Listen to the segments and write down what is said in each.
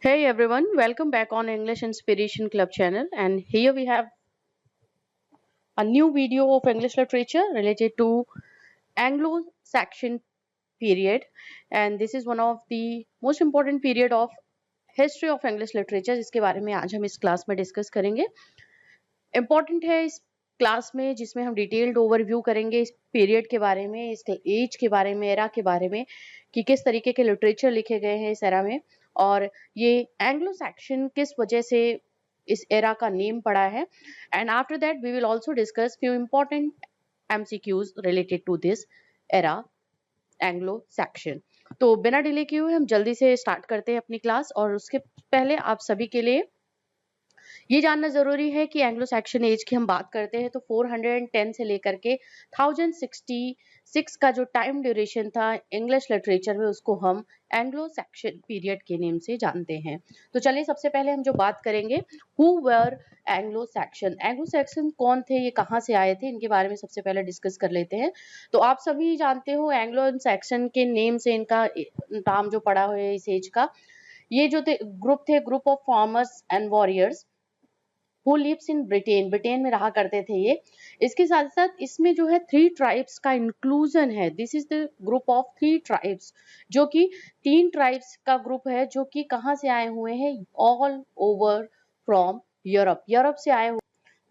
Hey everyone, welcome back on English Inspiration Club channel, and here we have a new video of English literature related to Anglo-Saxon period, and this is one of the most important period of history of English literature जिसके बारे में आज हम इस class में discuss करेंगे। Important है इस क्लास में जिसमें हम डिटेल्ड ओवरव्यू करेंगे इस पीरियड के बारे में, इस एज के बारे में, एरा के बारे में कि किस तरीके के लिटरेचर लिखे गए हैं इस एरा में, और ये एंग्लो सैक्सन किस वजह से इस एरा का नेम पड़ा है। And after that we will also discuss few important MCQs related to this era Anglo Saxon. तो बिना डिले किए हुए हम जल्दी से स्टार्ट करते हैं अपनी क्लास, और उसके पहले आप सभी के लिए ये जानना जरूरी है कि एंग्लो सैक्सन एज की हम बात करते हैं तो 410 से लेकर के 1066 का जो टाइम ड्यूरेशन था इंग्लिश लिटरेचर में, उसको हम एंग्लो सैक्सन पीरियड के नेम से जानते हैं। तो चलिए सबसे पहले हम जो बात करेंगे, who were Anglo Saxon. Anglo Saxon कौन थे, ये कहाँ से आए थे, इनके बारे में सबसे पहले डिस्कस कर लेते हैं। तो आप सभी जानते हो एंग्लो सैक्सन के नेम से इनका नाम जो पड़ा हुआ है इस एज का, ये जो थे group of farmers and warriors who lives in Britain, Britain में रहा करते थे ये। इसके साथ साथ इसमें जो है 3 ट्राइब्स का इंक्लूजन है। This is the group of 3 tribes, जो कि 3 ट्राइब्स का ग्रुप है जो कि कहाँ से आए हुए हैं, all over from Europe, Europe से आए हुए।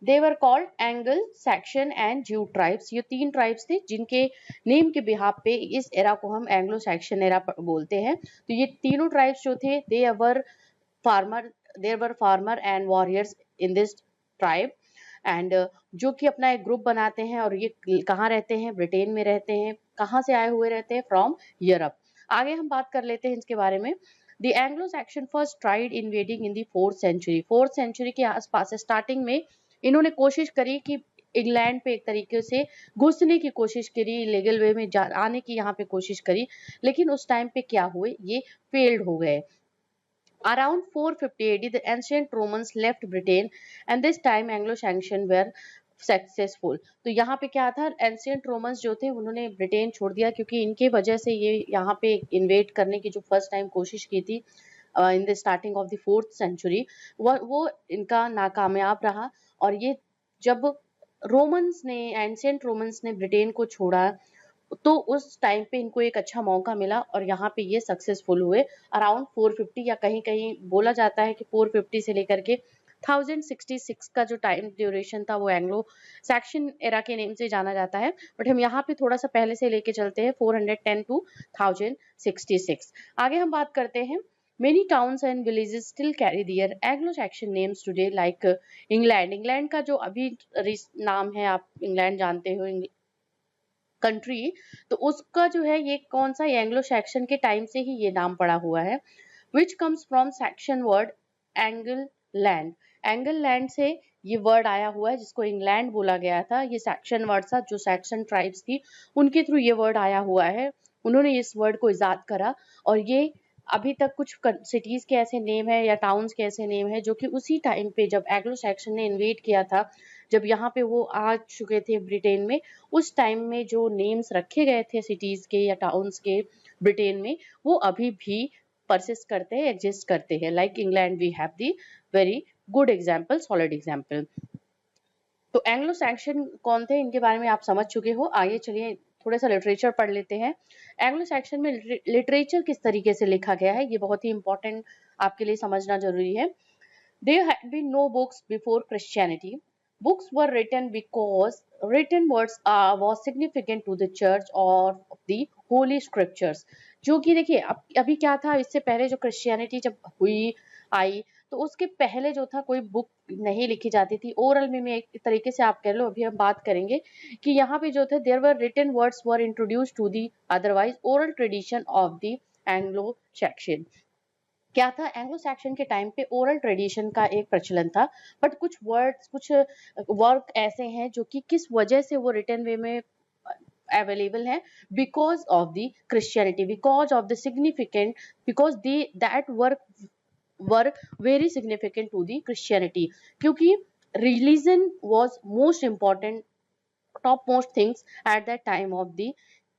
They were called Angle Saxon and Jute tribes. ये 3 ट्राइब्स थे जिनके नेम के बिहाफ पे इस एरा को हम एंग्लो सैक्सन एरा बोलते हैं। तो ये तीनों ट्राइब्स जो थे farmer there were farmer and warriors in this tribe, and जो कि अपना एक ग्रुप बनाते हैं, और ये कहाँ रहते हैं, ब्रिटेन में रहते हैं। कहाँ से आए हुए रहते हैं, फ्रॉम यूरोप। आगे हम बात कर लेते हैं इसके बारे में। The Anglo Saxon first tried invading in the 4th century, 4th century के आसपास स्टार्टिंग में इन्होंने कोशिश करी कि इंग्लैंड पे एक तरीके से घुसने की कोशिश करी, लीगल वे में आने की यहाँ पे कोशिश करी, लेकिन उस टाइम पे क्या हुए, ये फेल्ड हो गए। Around 450 AD, the ancient Romans left Britain, and this time Anglo-Saxons were successful. तो यहाँ पे क्या था, एंशियंट रोमन्स जो थे उन्होंने ब्रिटेन छोड़ दिया, क्योंकि इनके वजह से ये यहाँ पे इन्वेट करने की जो फर्स्ट टाइम कोशिश की थी in the starting of the 4th century, वो इनका नाकामयाब रहा। और ये जब रोमन्स ने, एंशियंट रोमन्स ने ब्रिटेन को छोड़ा, तो उस टाइम पे इनको एक अच्छा मौका मिला और यहाँ पे ये सक्सेसफुल हुए। अराउंड 450, या कहीं कहीं बोला जाता है कि 450 से लेकर के 1066 का जो टाइम ड्यूरेशन था वो एंग्लो सैक्सन एरा के नेम से जाना जाता है। बट हम यहाँ पे थोड़ा सा पहले से लेके चलते हैं, 410 टू 1066। आगे हम बात करते हैं। Many towns and villages still carry their Anglo-Saxon names today, like England. England का जो अभी नाम है, आप इंग्लैंड जानते हो कंट्री, तो उसका जो है ये कौन सा, एंग्लो सैक्सन के टाइम से ही ये नाम पड़ा हुआ है। Which comes from Saxon word angle land. Angle land से ये वर्ड आया हुआ है, जिसको इंग्लैंड बोला गया था। ये सैक्सन वर्ड था, जो सैक्सन ट्राइब्स थी उनके थ्रू ये वर्ड आया हुआ है। उन्होंने इस वर्ड को इजाद करा, और ये अभी तक कुछ सिटीज के ऐसे नेम है या टाउन्स के ऐसे नेम है जो कि उसी टाइम पे जब एंग्लो सैक्सन ने इन्वेट किया था, जब यहाँ पे वो आ चुके थे ब्रिटेन में, उस टाइम में जो नेम्स रखे गए थे सिटीज के या टाउन्स के ब्रिटेन में, वो अभी भी परसिस्ट करते हैं, एग्जिस्ट करते हैं। Like England we have the very good example, solid example. तो एंग्लो सैक्सन कौन थे, इनके बारे में आप समझ चुके हो। आगे चलिए थोड़ा सा लिटरेचर पढ़ लेते हैं। एंग्लो सैक्सन में लिटरेचर किस तरीके से लिखा गया है, ये बहुत ही इंपॉर्टेंट आपके लिए समझना जरूरी है। There had been no books before Christianity. Books were written because written words was significant to the church or the holy scriptures. जो कि देखिए अभी क्या था, इससे पहले जो क्रिश्चियनिटी जब हुई आई, तो उसके पहले जो था कोई बुक नहीं लिखी जाती थी, ओरल में एक तरीके से आप कह लो। अभी हम बात करेंगे कि यहाँ पे जो थे there were written words were introduced to the otherwise oral tradition of the Anglo Saxon. क्या था, एंग्लो सैक्सन के टाइम पे ओरल ट्रेडिशन का एक प्रचलन था, बट कुछ वर्ड्स, कुछ वर्क ऐसे हैं जो कि किस वजह से वो रिटन वे में अवेलेबल है, because of the Christianity, because of the significant, because they that work were very significant to the Christianity, क्योंकि religion was most important, top most things at that time of the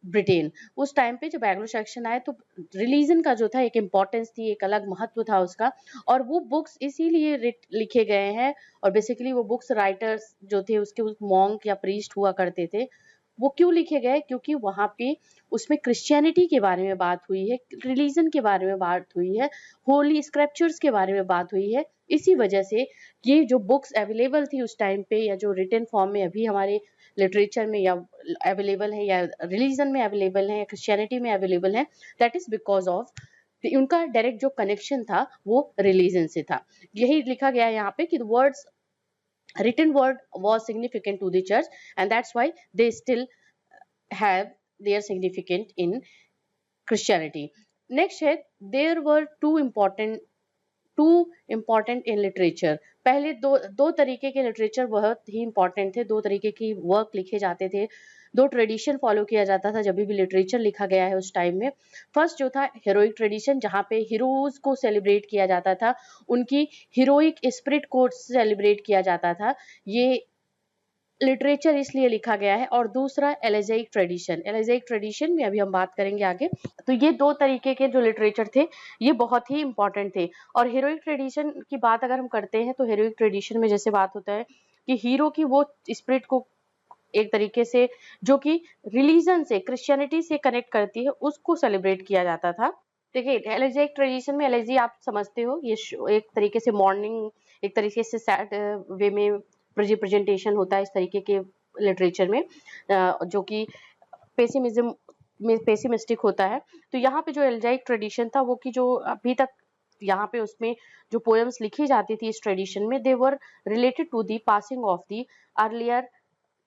Britain. उस time पे जब Anglo Saxon आए तो religion का जो था एक इम्पोर्टेंस थी, एक अलग महत्व था उसका, और वो बुक्स इसीलिए लिखे गए हैं। और बेसिकली वो बुक्स राइटर्स जो थे उसके मॉन्क या प्रीस्ट हुआ करते थे, वो क्यों लिखे गए, क्योंकि वहाँ पे उसमें क्रिश्चियनिटी के बारे में बात हुई है, रिलीजन के बारे में बात हुई है, होली स्क्रिप्चर्स के बारे में बात हुई है। इसी वजह से ये जो बुक्स अवेलेबल थी उस टाइम पे, या जो रिटन फॉर्म में अभी हमारे लिटरेचर में या अवेलेबल है, या रिलीजन में अवेलेबल है, या क्रिश्चियनिटी में अवेलेबल है, दैट इज बिकॉज ऑफ उनका डायरेक्ट जो कनेक्शन था वो रिलीजन से था। यही लिखा गया है यहाँ पे कि words written word was significant to the church, and that's why they still have their significant in Christianity. Next है, there were two important in literature. पहले दो तरीके के लिटरेचर बहुत ही इंपॉर्टेंट थे, दो तरीके की वर्क लिखे जाते थे, दो ट्रेडिशन फॉलो किया जाता था जब भी लिटरेचर लिखा गया है उस टाइम में। फर्स्ट जो था हीरोइक ट्रेडिशन, जहाँ पे हीरोज को सेलिब्रेट किया जाता था, उनकी हीरोइक स्पिरिट को सेलिब्रेट किया जाता था, ये लिटरेचर इसलिए लिखा गया है। और दूसरा एलेजाइक ट्रेडिशन, एलेजाइक ट्रेडिशन में अभी हम बात करेंगे आगे। तो ये दो तरीके के जो लिटरेचर थे ये बहुत ही इंपॉर्टेंट थे। और हीरोइक ट्रेडिशन की बात अगर हम करते हैं तो हीरोइक ट्रेडिशन में जैसे बात होता है कि हीरो की वो स्पिरिट को एक तरीके से जो कि रिलीजन से, क्रिश्चियनिटी से कनेक्ट करती है, उसको सेलिब्रेट किया जाता था। देखिए एलेजाइक ट्रेडिशन में, एलेजी आप समझते हो, ये एक तरीके से मॉर्निंग, एक तरीके से सैड वे में प्रेजेंटेशन होता है इस तरीके के लिटरेचर में, जो कि पेसिमिज्म में पेसिमिस्टिक होता है। तो यहाँ पे जो एल्जाइक ट्रेडिशन था वो कि जो अभी तक यहाँ पे उसमें जो पोएम्स लिखी जाती थी इस ट्रेडिशन में, they were related to the passing of the earlier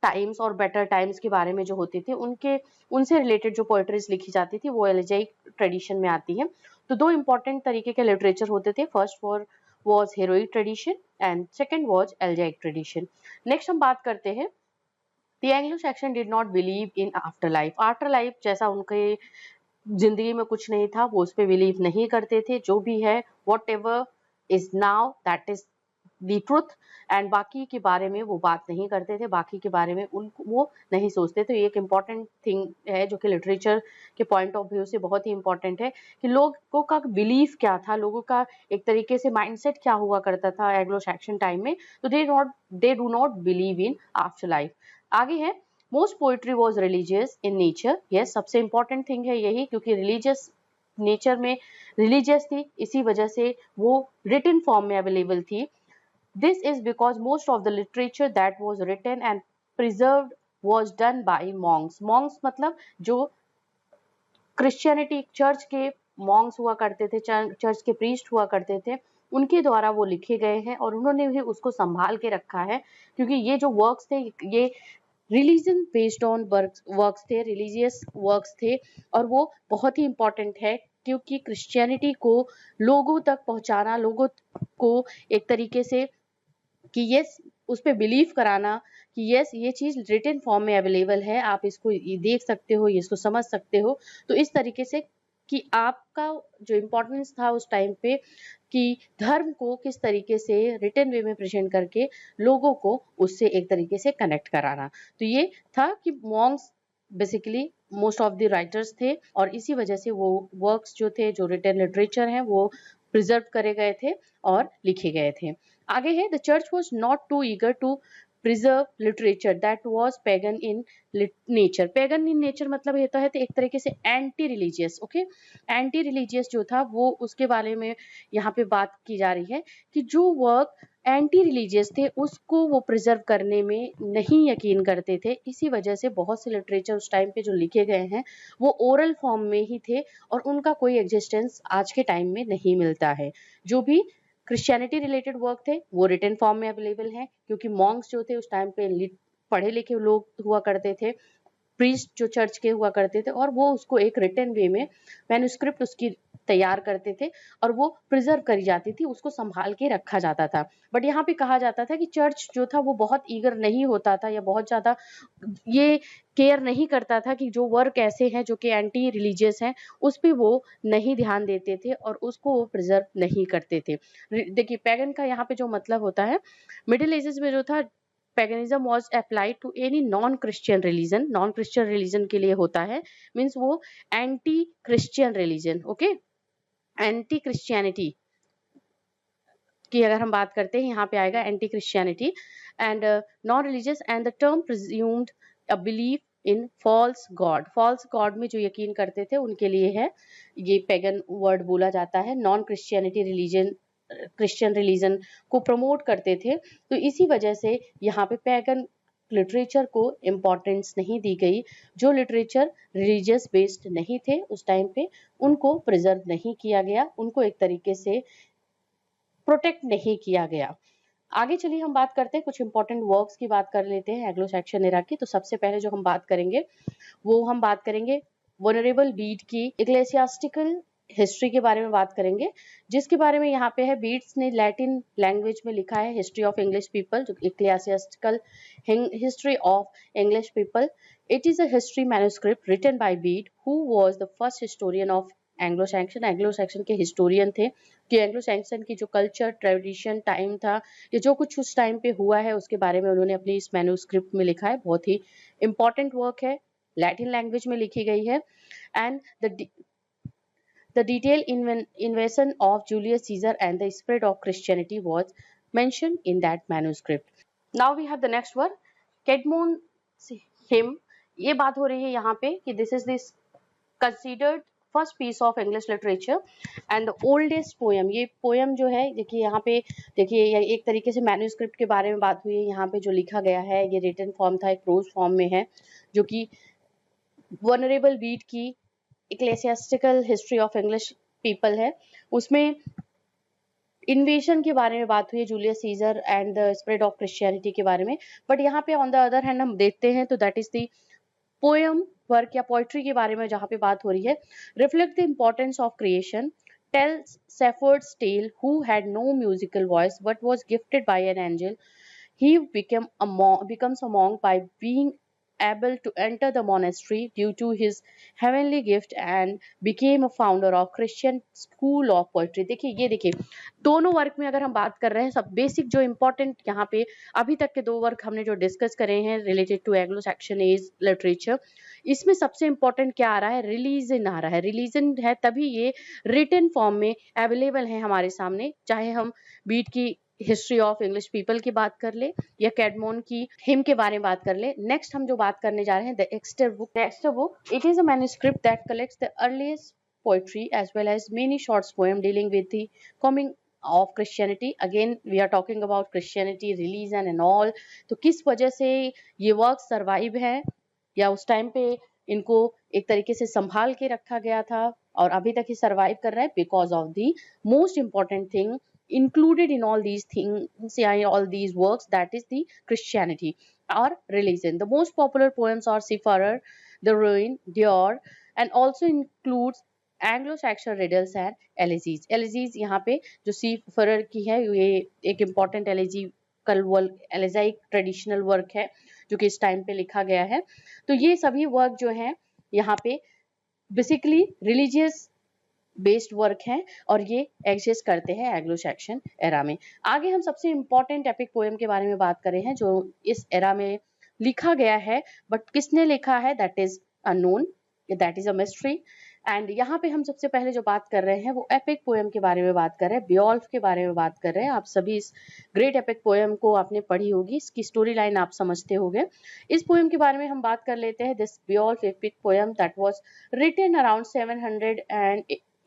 times और बेटर टाइम्स के बारे में जो होते थे, उनके उनसे रिलेटेड जो पोएट्रीज लिखी जाती थी वो एल्जाइक ट्रेडिशन में आती है। तो दो इंपॉर्टेंट तरीके के लिटरेचर होते थे, first for was heroic tradition and second was Algaic tradition. Next हम बात करते हैं, the Anglo-Saxon did not believe in afterlife. Afterlife जैसा उनके जिंदगी में कुछ नहीं था, वो उस पर बिलीव नहीं करते थे। जो भी है whatever is now that is the truth, and बाकी के बारे में वो बात नहीं करते थे, बाकी के बारे में वो नहीं सोचते थे। ये एक इम्पॉर्टेंट थिंग है जो कि लिटरेचर के पॉइंट ऑफ व्यू से बहुत ही इम्पॉर्टेंट है कि लोगों का बिलीफ क्या था, लोगों का एक तरीके से माइंडसेट क्या हुआ करता था एंग्लो सैक्सन टाइम में। तो they do not believe in after life. आगे है, most poetry was religious in nature. Yes, सबसे इंपॉर्टेंट थिंग है यही, क्योंकि रिलीजियस नेचर में रिलीजियस थी, इसी वजह से वो रिटन फॉर्म में अवेलेबल थी। This is because most of the literature that was written and preserved was done by monks. Monks मतलब जो क्रिश्चियनिटी चर्च के मॉन्क्स हुआ करते थे, चर्च के प्रीस्ट हुआ करते थे, उनके द्वारा वो लिखे गए हैं और उन्होंने भी उसको संभाल के रखा है। क्योंकि ये जो वर्क्स थे ये रिलीजन बेस्ड ऑन वर्क्स थे, रिलीजियस वर्क्स थे, और वो बहुत ही इंपॉर्टेंट है क्योंकि क्रिश्चियनिटी को लोगों तक पहुंचाना, लोगों को एक तरीके से कि यस उस पर बिलीव कराना कि यस ये चीज़ रिटन फॉर्म में अवेलेबल है, आप इसको देख सकते हो, इसको समझ सकते हो। तो इस तरीके से कि आपका जो इम्पोर्टेंस था उस टाइम पे कि धर्म को किस तरीके से रिटन वे में प्रेजेंट करके लोगों को उससे एक तरीके से कनेक्ट कराना। तो ये था कि Monks basically most of the writers थे, और इसी वजह से वो वर्क्स जो थे, जो रिटन लिटरेचर हैं, वो प्रिजर्व करे गए थे और लिखे गए थे। आगे है, the church was not too eager to preserve literature that was pagan in nature. Pagan in nature मतलब ये तो है तो एक तरीके से anti religious. Okay, anti religious जो था वो उसके बारे में यहाँ पे बात की जा रही है कि जो वर्क एंटी रिलीजियस थे उसको वो प्रिजर्व करने में नहीं यकीन करते थे। इसी वजह से बहुत से लिटरेचर उस टाइम पे जो लिखे गए हैं वो ओरल फॉर्म में ही थे और उनका कोई एग्जिस्टेंस आज के टाइम में नहीं मिलता है। जो भी क्रिश्चियनिटी रिलेटेड वर्क थे वो रिटन फॉर्म में अवेलेबल हैं, क्योंकि मॉन्क्स जो थे उस टाइम पे पढ़े लिखे लोग हुआ करते थे, प्रीस्ट जो चर्च के हुआ करते थे, और वो उसको एक रिटन वे में मैन्युस्क्रिप्ट उसकी तैयार करते थे और वो प्रिजर्व करी जाती थी, उसको संभाल के रखा जाता था। बट यहाँ पे कहा जाता था कि चर्च जो था वो बहुत ईगर नहीं होता था या बहुत ज्यादा ये केयर नहीं करता था कि जो वर्क ऐसे हैं जो कि एंटी रिलीजियस हैं उस पे वो नहीं ध्यान देते थे और उसको वो प्रिजर्व नहीं करते थे। देखिए पैगन का यहाँ पे जो मतलब होता है, मिडिल एजेस में जो था paganism was applied to any non Christian religion, non Christian religion के लिए होता है, मीन्स वो anti Christian religion, okay, anti Christianity की अगर हम बात करते हैं यहाँ पे आएगा anti Christianity and non religious and the term presumed a belief in false god, false god में जो यकीन करते थे उनके लिए है ये पेगन वर्ड बोला जाता है। Non Christianity religion, Christian religion को प्रमोट करते थे, तो इसी वजह से यहाँ पे पैगन लिटरेचर को इम्पोर्टेंस नहीं दी गई। जो लिटरेचर रिलीजियस बेस्ड नहीं थे उस टाइम पे उनको प्रिजर्व नहीं किया गया, उनको एक तरीके से प्रोटेक्ट नहीं किया गया। आगे चलिए हम बात करते हैं कुछ इंपॉर्टेंट वर्क्स की बात कर लेते हैं एंग्लो सैक्सन एरा की। तो सबसे पहले जो हम बात करेंगे वो हम बात करेंगे वनरेबल बीड की इक्लेसियास्टिकल हिस्ट्री के बारे में बात करेंगे, जिसके बारे में यहाँ पे है बीड्स ने लैटिन लैंग्वेज में लिखा है हिस्ट्री ऑफ इंग्लिश पीपल, जो ecclesiastical history of English people. It is a history manuscript written by Bede who was the first historian of Anglo Saxon. Anglo Saxon के हिस्टोरियन थे कि Anglo Saxon की जो culture, tradition, time था, ये जो कुछ उस टाइम पे हुआ है उसके बारे में उन्होंने अपनी इस मैन्युस्क्रिप्ट में लिखा है। बहुत ही इंपॉर्टेंट वर्क है, लैटिन लैंग्वेज में लिखी गई है and the detailed invasion of Julius Caesar and the spread of Christianity was mentioned in that manuscript. Now we have the next one, Kedmon hymn। ये बात हो रही है यहाँ पे कि this is this considered first piece of English literature and the oldest poem. ये poem जो है देखिए यहाँ पे, देखिए एक तरीके से मैन्युस्क्रिप्ट के बारे में बात हुई है। यहाँ पे जो लिखा गया है ये रिटन फॉर्म था, एक प्रोज फॉर्म में है, जो कि वनरेबल बीड की इक्लेसियास्टिकल हिस्ट्री ऑफ इंग्लिश पीपल है। उसमें इन्वेशन के बारे में बात हुई है, Julius seizure and the spread of Christianity के बारे में। बट यहाँ पे ऑन द अदर हैंड हम देखते हैं तो that is the poem work या पोइट्री के बारे में जहाँ पे बात हो रही है। Reflect the importance of creation, tales shepherds tale who had no musical voice but was gifted by an angel. He becomes a monk by being able to enter the monastery due to his heavenly gift and became a founder of Christian school of poetry। देखिए ये देखिए दोनों work में अगर हम बात कर रहे हैं, सब बेसिक जो इम्पोर्टेंट यहाँ पे अभी तक के दो वर्क हमने जो डिस्कस करे हैं related to Anglo Saxon age literature, इसमें सबसे इम्पोर्टेंट क्या आ रहा है, रिलीजन आ रहा है। रिलीजन है तभी ये रिटन फॉर्म में अवेलेबल है हमारे सामने, चाहे हम बीट की हिस्ट्री ऑफ इंग्लिश पीपल की बात कर ले या कैडमोन की हिम के बारे में बात कर ले। नेक्स्ट हम जो बात करने जा रहे हैं the Exter book. It is a manuscript that collects the earliest poetry as well as many short poems dealing with the coming of Christianity. Again we are talking about Christianity, religion and all। तो किस वजह से ये work survive है या उस time पे इनको एक तरीके से संभाल के रखा गया था और अभी तक ही सर्वाइव कर रहा है, because of the most important thing included in all these things, yeah, all these works, that is the Christianity or religion. The most popular poems are Seafarer, The Ruin, Dior, and also includes Anglo-Saxon riddles and elegies। elegies यहाँ पे जो Seafarer की है ये एक important elegical work, elegiac traditional work है जो कि इस टाइम पे लिखा गया है। तो ये सभी वर्क जो है यहाँ पे बेसिकली रिलीजियस बेस्ड वर्क है और ये एग्जिस्ट करते हैं एंग्लो सैक्सन एरा में। आगे हम सबसे इंपॉर्टेंट एपिक पोएम के बारे में बात कर रहे हैं जो इस एरा में लिखा गया है, बट किसने लिखा है that is unknown, that is a mystery. And यहाँ पे हम सबसे पहले जो बात कर रहे हैं वो एपिक पोएम के बारे में बात कर रहे हैं, बियोल्फ के बारे में बात कर रहे हैं। आप सभी इस ग्रेट एपिक पोएम को आपने पढ़ी होगी, इसकी स्टोरी लाइन आप समझते होंगे। इस पोएम के बारे में हम बात कर लेते हैं। This Beowulf epic poem that was written around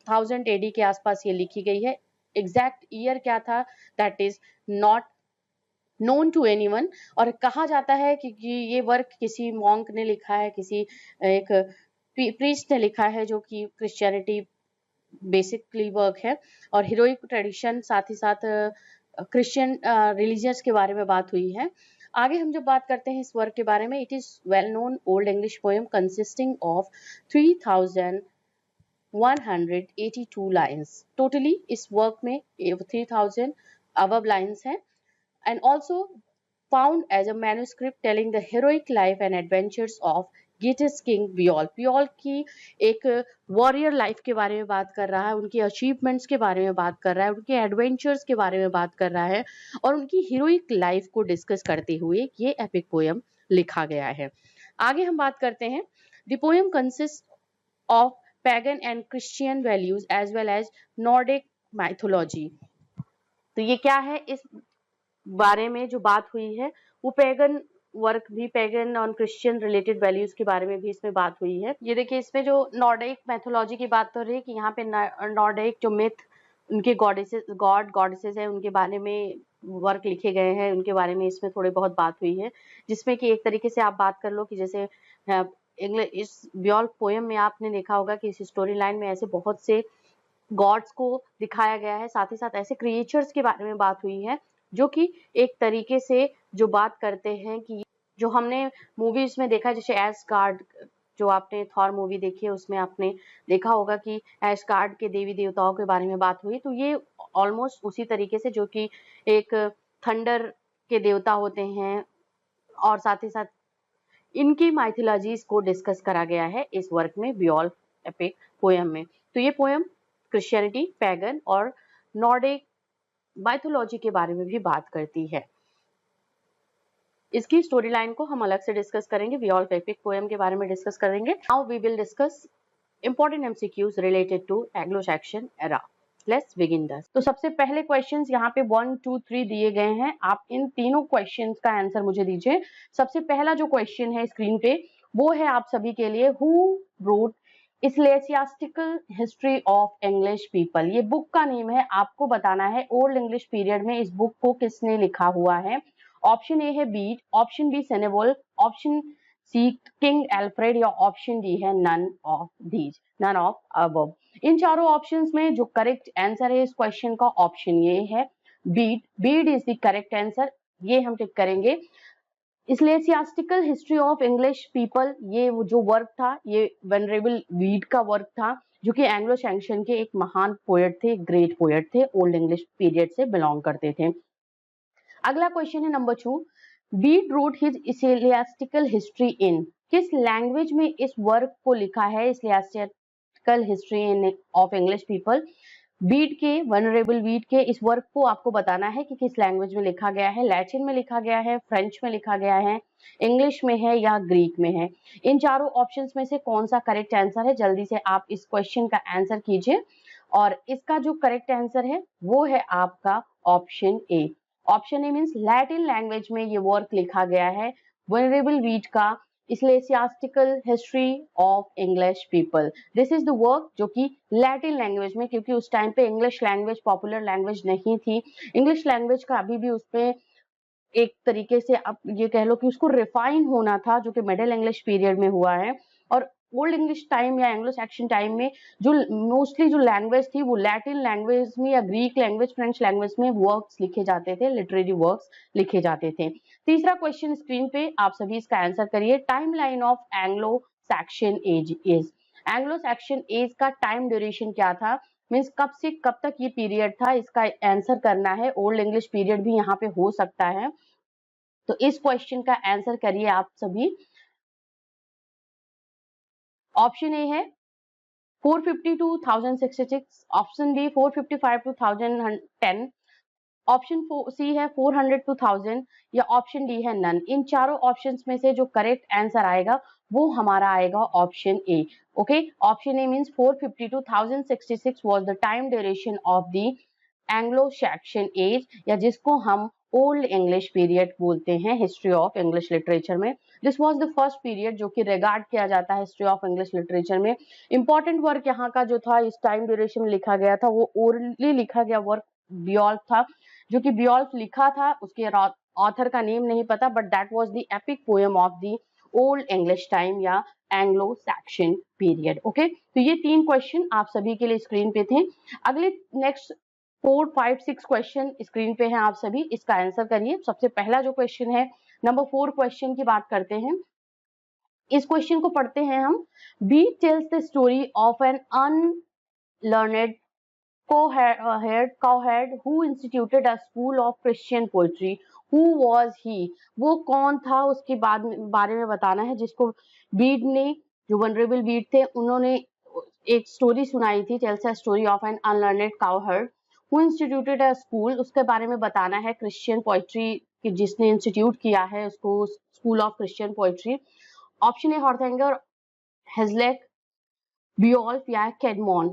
700 AD के आसपास ये लिखी गई है। एग्जैक्ट ईयर क्या था that is not known to anyone. और कहा जाता है कि ये वर्क किसी मॉन्क ने लिखा है, किसी एक प्रीस्ट ने लिखा है जो कि क्रिश्चियनिटी बेसिकली वर्क है। और हीरोइक ट्रेडिशन साथ ही साथ क्रिश्चियन रिलीजियस के बारे में बात हुई है। आगे हम जब बात करते हैं इस वर्क के बारे में, it is well known old English poem consisting of 3182 lines. Totally इस वर्क में 3000 अबव लाइन्स हैं and also found as a manuscript telling the heroic life and adventures of Geats king Beowulf. Beowulf की एक warrior life के बारे में बात कर रहा है, उनके अचीवमेंट्स के बारे में बात कर रहा है, उनके एडवेंचर्स के बारे में बात कर रहा है और उनकी हीरोइक लाइफ को डिस्कस करते हुए ये एपिक पोयम लिखा गया है। आगे हम बात करते हैं। The poem consist of pagan and Christian values as well as Nordic mythology. तो ये क्या है, इस बारे में जो बात हुई है वो पैगन वर्क भी, पैगन और क्रिश्चियन रिलेटेड वैल्यूज के बारे में भी इसमें बात हुई है। ये देखिए, इसमें जो नॉर्डिक मैथोलॉजी की बात हो रही है कि यहाँ पे नॉर्डिक जो मिथ, उनके गॉडेसेस है, उनके बारे में वर्क लिखे गए हैं, उनके बारे में इसमें थोड़ी बहुत बात हुई है, जिसमें कि एक तरीके से आप बात कर लो कि जैसे इंग्लिश इस बियोल पोयम में आपने देखा होगा कि इस स्टोरी लाइन में ऐसे बहुत से गॉड्स को दिखाया गया है, साथ ही साथ ऐसे क्रिएचर्स के बारे में बात हुई है जो कि एक तरीके से जो बात करते हैं कि जो हमने मूवीज में देखा है, जैसे एस्गार्ड, जो आपने थॉर मूवी देखी है उसमें आपने देखा होगा कि एस्गार्ड के देवी देवताओं के बारे में बात हुई। तो ये ऑलमोस्ट उसी तरीके से, जो कि एक थंडर के देवता होते हैं, और साथ ही साथ इनकी माइथोलॉजीज को डिस्कस करा गया है इस वर्क में, बियोल एपिक पोयम में। तो ये पोयम क्रिश्चियनिटी, पैगन और नॉर्डिक माइथोलॉजी के बारे में भी बात करती है। इसकी स्टोरी लाइन को हम अलग से डिस्कस करेंगे, बियोल एपिक पोयम के बारे में डिस्कस करेंगे। Now we will discuss important MCQs related to Anglo Saxon era. Let's begin this. तो सबसे पहले क्वेश्चंस यहाँ पे 1, 2, 3 दिए गए हैं। आप इन तीनों क्वेश्चंस का आंसर मुझे दीजिए। सबसे पहला जो क्वेश्चन है स्क्रीन पे, वो है आप सभी के लिए, who wrote ecclesiastical history of English people. ये बुक का नेम है, आपको बताना है ओल्ड इंग्लिश पीरियड में इस बुक को किसने लिखा हुआ है। ऑप्शन ए है Bede, option B Cynewulf, option C King Alfred, या ऑप्शन डी है none of these, none of above. इन चारों ऑप्शंस में जो करेक्ट आंसर है इस क्वेश्चन का, ऑप्शन ये है Bede. Bede is the correct answer, ये हम टिक करेंगे। Ecclesiastical history of English people, ये जो वर्क था ये वेनरेबल वीट का वर्क था, जो कि एंग्लो सैक्सन के एक महान पोएट थे, ग्रेट पोएट थे, ओल्ड इंग्लिश पीरियड से बिलोंग करते थे। अगला क्वेश्चन है number 2, Bede wrote his ecclesiastical history in, किस लैंग्वेज में इस वर्क को लिखा है, ecclesiastical history in of English people. Bede के, वनरेबल बीट के इस वर्क को आपको बताना है कि किस लैंग्वेज में लिखा गया है। लैटिन में लिखा गया है, फ्रेंच में लिखा गया है, इंग्लिश में है या ग्रीक में है। इन चारों ऑप्शंस में से कौन सा करेक्ट आंसर है, जल्दी से आप इस क्वेश्चन का आंसर कीजिए। और इसका जो करेक्ट आंसर है वो है आपका option A. Option A means Latin language में ये वर्क लिखा गया है, वनरेबल बीट का ecclesiastical history of English people. This is the work जो कि लैटिन लैंग्वेज में, क्योंकि उस टाइम पे इंग्लिश लैंग्वेज पॉपुलर लैंग्वेज नहीं थी, इंग्लिश लैंग्वेज का अभी भी उसमें एक तरीके से आप ये कह लो कि उसको रिफाइन होना था, जो कि मिडिल इंग्लिश पीरियड में हुआ है। और ओल्ड इंग्लिश टाइम या एंग्लो सैक्सन टाइम में जो मोस्टली जो लैंग्वेज थी वो लैटिन लैंग्वेज में या ग्रीक लैंग्वेज, फ्रेंच लैंग्वेज में वर्क्स लिखे जाते थे, लिटरेरी वर्क्स लिखे जाते थे। तीसरा क्वेश्चन स्क्रीन पे, आप सभी इसका आंसर करिए। Time line of Anglo Saxon age is, Anglo Saxon age का टाइम ड्यूरेशन क्या था, मीन्स कब से कब तक ये पीरियड था, इसका आंसर करना है। ओल्ड इंग्लिश पीरियड भी यहाँ पे हो सकता है, तो इस क्वेश्चन का आंसर करिए आप सभी। ऑप्शन ए है 450 to 1066, option B 455 to 1010, option C है 400 to 1000, या ऑप्शन डी है नन। इन चारों ऑप्शंस में से जो करेक्ट आंसर आएगा वो हमारा आएगा option A. Okay, option A means 450 to 1066 was the time duration of the Anglo Saxon age, या जिसको हम ओल्ड इंग्लिश पीरियड बोलते हैं हिस्ट्री ऑफ इंग्लिश लिटरेचर में। This was the first period जो कि रिगार्ड किया जाता है हिस्ट्री ऑफ इंग्लिश लिटरेचर में। इंपॉर्टेंट वर्क यहाँ का जो था इस टाइम ड्यूरेशन में लिखा गया था वो ओरली लिखा गया वर्क बियोल्फ था, जो कि बियोल्फ लिखा था, उसके ऑथर का नेम नहीं पता, but that was the epic poem of the old English time या एंग्लो सैक्सन पीरियड। ओके, तो ये 3 क्वेश्चन आप सभी के लिए स्क्रीन पे थे। अगले नेक्स्ट 4, 5, 6 क्वेश्चन स्क्रीन पे हैं, आप सभी इसका आंसर करिए। सबसे पहला जो क्वेश्चन है नंबर 4 क्वेश्चन की बात करते हैं। इस क्वेश्चन को पढ़ते हैं हम। Bede tells the story of an unlearned Cowherd who instituted a school of Christian poetry. Who was he? वो कौन था उसके बारे में बताना है, जिसको बीड ने, जो वनरेबल बीड थे, उन्होंने एक स्टोरी सुनाई थी, tells a story of an unlearned cowherd who instituted a school, उसके बारे में बताना है, क्रिश्चियन पोइट्री की जिसने इंस्टीट्यूट किया है उसको school of Christian poetry. Option A Hrothgar, Hygelac, Beowulf या Caedmon.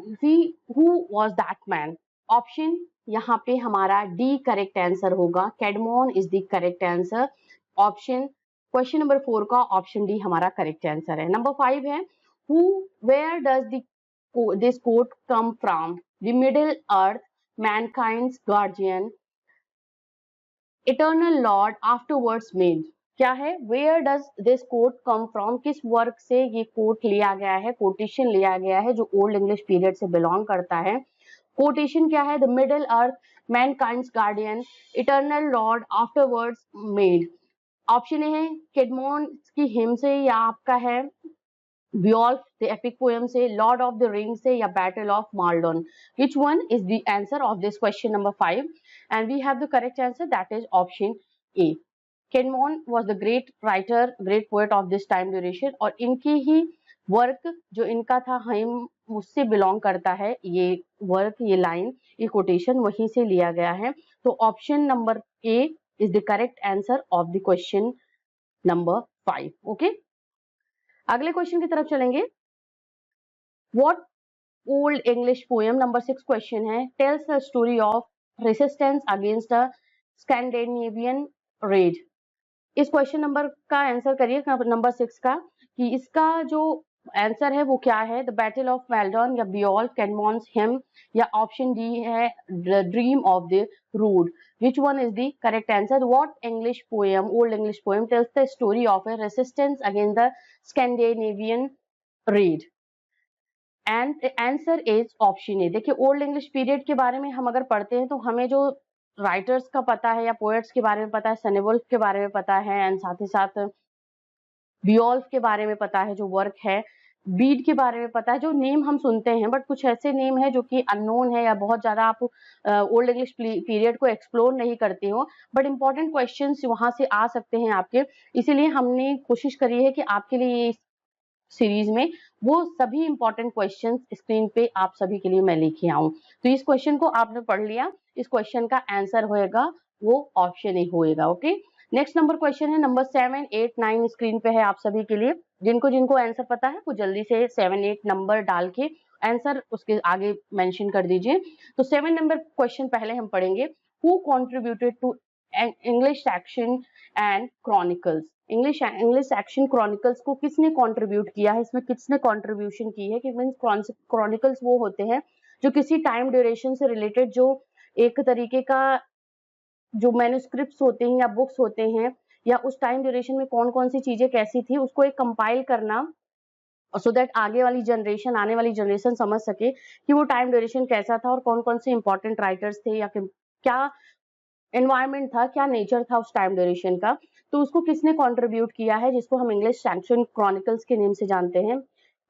Who was that man? Option यहाँ पे हमारा डी करेक्ट आंसर होगा. Caedmon is the correct answer. Option question number 4 का ऑप्शन डी हमारा करेक्ट आंसर है. नंबर 5 है who where does this quote come from? The middle earth, mankind's guardian, eternal Lord, afterwards made. क्या है? Where does this quote come from? किस work से ये coat लिया गया है, कोटेशन लिया गया है जो ओल्ड इंग्लिश पीरियड से बिलोंग करता है. कोटेशन क्या है? The middle earth, mankind's guardian, eternal Lord, afterwards made. Option A है कैडमॉन की हिम से, या आपका है बियोल्फ द एपिक पोएम से, लॉर्ड ऑफ द रिंग से, या Battle of Maldon. Which one is the answer of this question number 5? And we have the correct answer, that is option A. Caedmon was the great writer, great poet of this time duration, और इनकी ही work जो इनका था him, उससे belong करता है ये work, ये लाइन, ये कोटेशन वहीं से लिया गया है. तो option number A is the correct answer of the question number 5. Okay, अगले क्वेश्चन की तरफ चलेंगे. What Old English poem, number 6 question है, tells the story of resistance against the Scandinavian raid. इस क्वेश्चन नंबर का आंसर करिए, number 6 का, कि इसका जो आंसर है वो क्या है? द बैटल ऑफ मेल्डन, या बियोल्फ, कैडमॉन्स हिम, या ऑप्शन डी है the dream of the rood. Which one is the correct answer? What English poem, old English poem tells the story of a resistance against the Scandinavian raid? And answer is option A. देखिए, old English period के बारे में हम अगर पढ़ते हैं तो हमें जो राइटर्स का पता है या पोएट्स के बारे में पता है, सेनेवुल्फ के बारे में पता है, एंड साथ ही साथ बियोल्फ के बारे में पता है जो वर्क है, बीड के बारे में पता है, जो नेम हम सुनते हैं, बट कुछ ऐसे नेम है जो कि अननोन है या बहुत ज्यादा आप ओल्ड इंग्लिश पीरियड को एक्सप्लोर नहीं करते हो, बट इंपॉर्टेंट क्वेश्चंस वहां से आ सकते हैं आपके. इसीलिए हमने कोशिश करी है कि आपके लिए ये सीरीज में वो सभी इंपॉर्टेंट क्वेश्चंस स्क्रीन पे आप सभी के लिए मैं लेके आऊं. तो इस क्वेश्चन को आपने पढ़ लिया, इस क्वेश्चन का आंसर होएगा वो ऑप्शन ए होएगा. ओके, नेक्स्ट नंबर क्वेश्चन है नंबर 7, 8, 9 स्क्रीन पे है आप सभी के लिए. जिनको आंसर पता है वो जल्दी से 7, 8 नंबर डाल के आंसर उसके आगे मेंशन कर दीजिए. तो 7 नंबर क्वेश्चन पहले हम पढ़ेंगे. Who contributed to English section and chronicles? English section chronicles को किसने कंट्रीब्यूट किया है, इसमें किसने कंट्रीब्यूशन की है? कि मींस क्रॉनिकल्स वो होते हैं जो किसी टाइम ड्यूरेशन से रिलेटेड, जो एक तरीके का जो मैन्युस्क्रिप्ट्स होते हैं या बुक्स होते हैं, या उस टाइम ड्यूरेशन में कौन कौन सी चीजें कैसी थी, उसको एक कंपाइल करना, सो दैट आगे वाली जनरेशन, आने वाली जनरेशन समझ सके कि वो टाइम ड्यूरेशन कैसा था और कौन कौन से इंपॉर्टेंट राइटर्स थे, या क्या एनवायरमेंट था, क्या नेचर था उस टाइम ड्यूरेशन का. तो उसको किसने कंट्रीब्यूट किया है, जिसको हम इंग्लिश सेक्शन क्रॉनिकल्स के नेम से जानते हैं?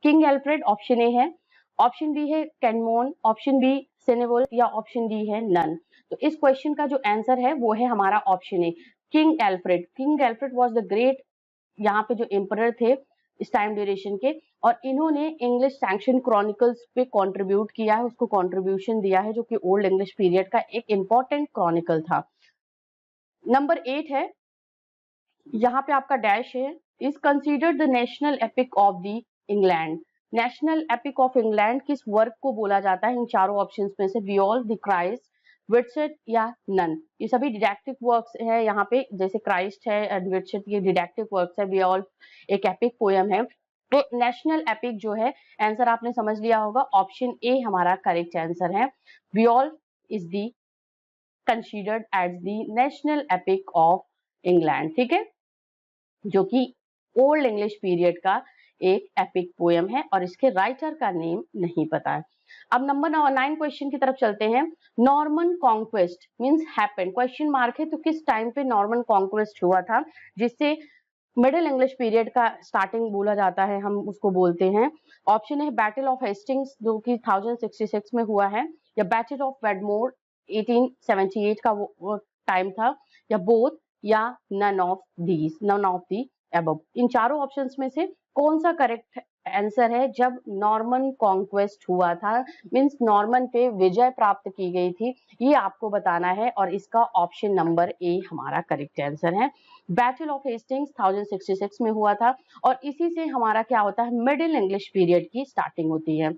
किंग एल्फ्रेड ऑप्शन ए है, ऑप्शन बी है कैडमोन, ऑप्शन बी सेनेवुल्फ, या ऑप्शन डी है नन. तो इस क्वेश्चन का जो आंसर है वो है हमारा option A, King Alfred. King Alfred was the great, यहाँ पे जो एम्परर थे इस टाइम ड्यूरेशन के, और इन्होंने इंग्लिश सैंक्शन क्रॉनिकल्स पे कंट्रीब्यूट किया है, उसको कंट्रीब्यूशन दिया है, जो कि ओल्ड इंग्लिश पीरियड का एक इंपॉर्टेंट क्रॉनिकल था. नंबर 8 है, यहाँ पे आपका डैश है, is considered the national epic of the England. National epic of England किस वर्क को बोला जाता है इन चारों ऑप्शंस में से? बियोल्फ, द क्राइस्ट, विट्सेट, या नन. ये सभी डिडक्टिव वर्क्स है यहाँ पे, जैसे क्राइस्ट है, विट्सेट, ये डिडक्टिव वर्क्स है, बियोल्फ एक एपिक पोएम है. तो नेशनल एपिक जो है, आंसर आपने समझ लिया होगा, ऑप्शन ए हमारा करेक्ट आंसर है. Beowulf is the considered as the national epic of England. ठीक है, जो कि ओल्ड इंग्लिश पीरियड का एक एपिक पोएम है और इसके राइटर का नेम नहीं पता है. अब नंबर 9 क्वेश्चन की तरफ चलते हैं. Norman conquest means happened, question mark है, तो किस टाइम पे नॉर्मन कॉन्क्वेस्ट हुआ था, जिससे मिडिल इंग्लिश पीरियड का स्टार्टिंग बोला जाता है, हम उसको बोलते हैं. ऑप्शन है बैटल ऑफ हेस्टिंग्स, जो कि 1066 में हुआ है, या बैटल ऑफ वेडमोर 1878 का वो टाइम था, या बोथ, या नन ऑफ दी अबव। इन चारों ऑप्शंस में से कौन सा करेक्ट आंसर है जब नॉर्मन कॉन्क्वेस्ट हुआ था, मींस नॉर्मन पे विजय प्राप्त की गई थी, ये आपको बताना है। और इसका ऑप्शन नंबर ए हमारा करेक्ट आंसर है। बैटल ऑफ हेस्टिंग्स 1066 में हुआ था, और इसी से हमारा क्या होता है, मिडिल इंग्लिश पीरियड की स्टार्टिंग होती है।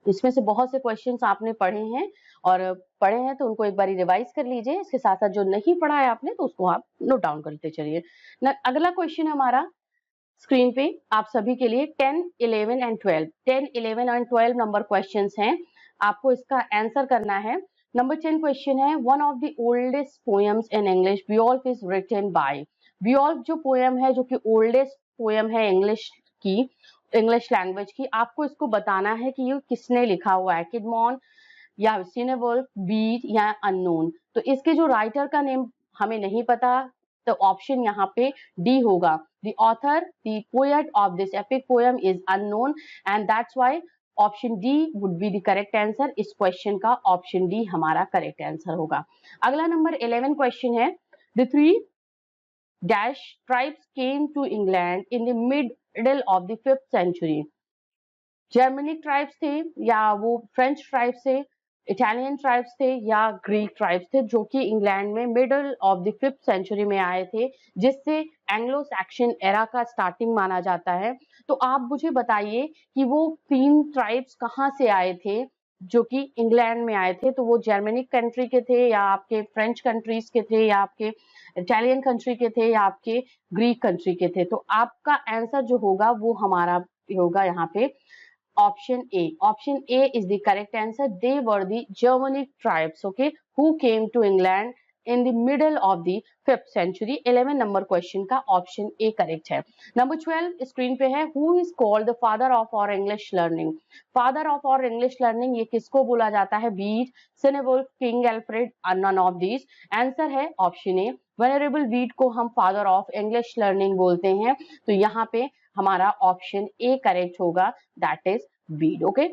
इसमें से बहुत से क्वेश्चंस आपने पढ़े हैं, और पढ़े हैं तो उनको एक बार रिवाइज कर लीजिए। इसके साथ साथ जो नहीं पढ़ा है आपने तो उसको आप नोट डाउन करते चलिए। अगला क्वेश्चन हमारा स्क्रीन पे आप सभी के लिए 10, 11 एंड 12 10, 11 एंड 12 नंबर क्वेश्चंस हैं। आपको इसका आंसर करना है। नंबर 10 क्वेश्चन है, one of the oldest poems in English Beowulf is written by. Beowulf जो पोएम है, जो कि ओल्डेस्ट पोएम है इंग्लिश की, इंग्लिश लैंग्वेज की, आपको इसको बताना है कि ये किसने लिखा हुआ है, किडमॉन या सिनेवुल्फ, बीड या अननोन। तो इसके जो राइटर का नेम हमें नहीं पता, तो ऑप्शन यहाँ पे डी होगा। The author, the poet of this epic poem is unknown, and that's why option D would be the correct answer. इस क्वेश्चन का ऑप्शन डी हमारा करेक्ट आंसर होगा। अगला नंबर 11 क्वेश्चन है, the three dash tribes came to England in the middle of the 5th century. Germanic tribes थे, या वो French tribes थे, इटालियन ट्राइब्स थे, या ग्रीक ट्राइब्स थे, जो कि इंग्लैंड में middle of the 5th century में आए थे, जिससे एंग्लो सैक्सन एरा का स्टार्टिंग माना जाता है। तो आप मुझे बताइए कि वो 3 ट्राइब्स कहाँ से आए थे जो कि इंग्लैंड में आए थे। तो वो जर्मनिक कंट्री के थे, या आपके फ्रेंच कंट्रीज के थे, या आपके इटालियन कंट्री के थे, या आपके ग्रीक कंट्री के थे। तो आपका आंसर जो होगा वो हमारा होगा यहाँ पे option A. Option A is the correct answer. They were the Germanic tribes, okay, who came to England in the middle of the 5th century. 11 number question का ऑप्शन ए करेक्ट है। Number 12 screen पे है, who is called the father of our English learning. father of our English learning ये किसको बोला जाता है? Bede, Cynewulf, King Alfred, none of these. Answer है ऑप्शन ए। वेनरेबल बीड को हम फादर ऑफ इंग्लिश लर्निंग बोलते हैं, तो यहाँ पे हमारा ऑप्शन ए करेक्ट होगा, दैट इज बीड। ओके,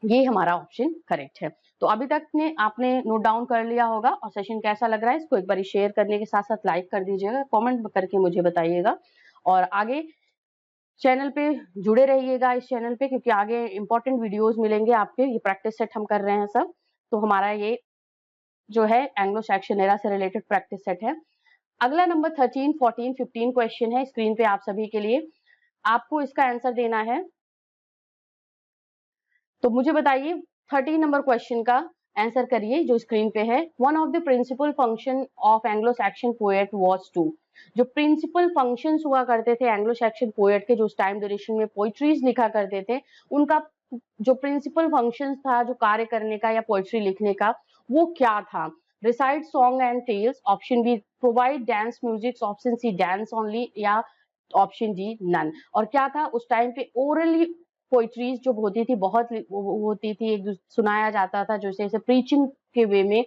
ये हमारा ऑप्शन करेक्ट है। तो अभी तक ने आपने नोट डाउन कर लिया होगा, और सेशन कैसा लग रहा है इसको एक बार शेयर करने के साथ साथ लाइक कर दीजिएगा, कमेंट करके मुझे बताइएगा, और आगे चैनल पे जुड़े रहिएगा इस चैनल पे, क्योंकि आगे इंपॉर्टेंट वीडियोस मिलेंगे आपके। ये प्रैक्टिस सेट हम कर रहे हैं सब, तो हमारा ये जो है एंग्लो सैक्सन एरा से रिलेटेड प्रैक्टिस सेट है। अगला नंबर 13, 14, 15 क्वेश्चन है स्क्रीन पे आप सभी के लिए। आपको इसका आंसर देना है, तो मुझे बताइए 13 नंबर क्वेश्चन का आंसर करिए जो स्क्रीन पे है। One of the principal function of Anglo Saxon poet was to. जो प्रिंसिपल फंक्शंस हुआ करते थे एंग्लो सैक्सन पोएट के, जो उस टाइम ड्यूरेशन में पोइट्रीज लिखा करते थे, उनका जो प्रिंसिपल फंक्शंस था, जो कार्य करने का या पोइट्री लिखने का, वो क्या था? Recite song and tales, option B provide dance music, option C dance only, या ऑप्शन डी नन। और क्या था उस टाइम पे? ओरली पोइट्रीज जो होती थी, बहुत होती थी, एक सुनाया जाता था, जैसे जैसे प्रीचिंग के वे में,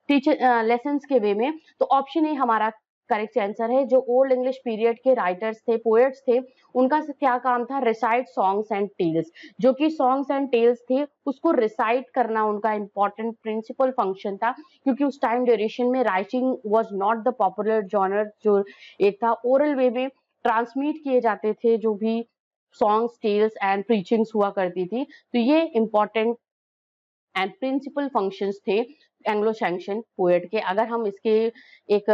टीचर लेसन्स के वे में। तो ऑप्शन ए हमारा करेक्ट आंसर है। जो ओल्ड इंग्लिश पीरियड के राइटर्स थे, पोएट्स थे, उनका क्या काम था? Recite songs and tales. जो कि सॉन्ग्स एंड टेल्स थे उसको रिसाइट करना उनका इंपॉर्टेंट प्रिंसिपल फंक्शन था, क्योंकि उस टाइम ड्यूरेशन में writing was not the popular genre. जो एक था ओरल वे में ट्रांसमिट किए जाते थे जो भी सॉन्ग्स, टेल्स एंड प्रीचिंग्स हुआ करती थी। तो ये इंपॉर्टेंट एंड प्रिंसिपल फंक्शंस थे एंग्लो सैक्सन पोएट के। अगर हम इसके एक